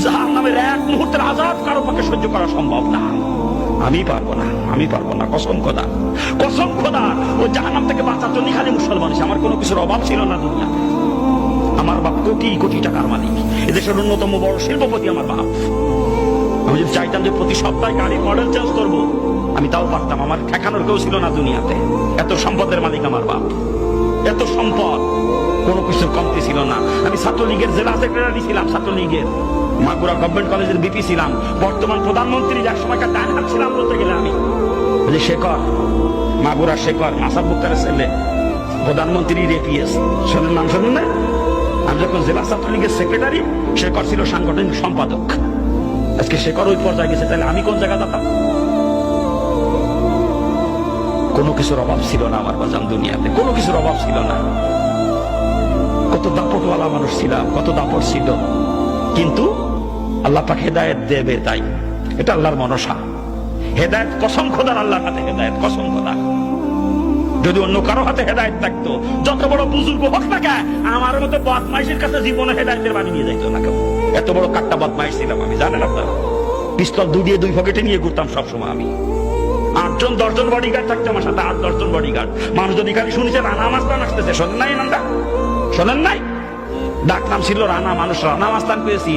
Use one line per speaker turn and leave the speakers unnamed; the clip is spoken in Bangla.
জাহান্নামের এক মুহূর্তের আযাব কারো পক্ষে সহ্য করা সম্ভব না। আমি পারবো না, কসম খোদা, কসম খোদা। ও জাহান্নাম থেকে বাঁচার জন্য খালি মুসলমান। আমার কোনো কিছুর অভাব ছিল না দুনিয়াতে। আমার বাপ কোটি কোটি টাকার মালিক, এদেশের অন্যতম বড় শিল্পপতি আমার বাপ। আমি যদি চাইতাম যে প্রতি সপ্তাহে গাড়ির মডেল চেঞ্জ করবো, আমি তাও পারতাম। আমার ঠেকানোর কেউ ছিল না দুনিয়াতে। এত সম্পদের মালিক আমার বাপ, এত সম্পদ, কোনো কিছুর কমতি ছিল না। আমি ছাত্রলীগের জেলা সেক্রেটারি ছিলাম, ছাত্রলীগের মাগুরা গভর্নমেন্ট কলেজের বিপি ছিলাম, বর্তমান প্রধানমন্ত্রীর এক সময়কার ডান হাত ছিলাম বলতে গেলে। আমি শেখর, মাগুরা শেখর, মাসাব মুক্তারের ছেলে, প্রধানমন্ত্রীর এপিএস, শোনেন নাম শোনেন না? আমি যখন জেলা ছাত্রলীগের সেক্রেটারি, শেখর ছিল সাংগঠনিক সম্পাদক। আজকে শেখর ওই পর্যায়ে গেছে, তাহলে আমি কোন জায়গা যেতাম? কোনো কিছুর অভাব ছিল না আমার বাজান দুনিয়াতে, কোনো কিছুর অভাব ছিল না। কত দাপটওয়ালা মানুষ ছিলাম, কত দাপট ছিল, কিন্তু আল্লাহ পাক হেদায়েত দেবে, তাই এটা আল্লাহর মনসা। হেদায়েত কসম খোদার আল্লাহর হাতে, হেদায়েত কসম খোদা। যদি অন্য কারো হাতে হেদায়েত থাকতো, যত বড় বুজুর্গ হোক না কেন, আমার মতো বদমাইশের কাছে জীবনে হেদায়েতের বাণী নিয়ে যাইতো না কেউ। এত বড় কাট্টা বদমাইশ ছিলাম আমি, জানেন আপনারা। পিস্তল দুই পকেটে নিয়ে ঘুরতাম সবসময় আমি। 8জন 10জন বডিগার্ড থাকতো আমার সাথে, 8-10জন বডিগার্ড। মানুষ যদি খালি শুনেছে রানা মাস্তান আসতেছে, শোনেন নাই নামটা? শোনেন নাই? ডাক নাম ছিল রানা, মানুষ রানা মাস্তান পেয়েছি।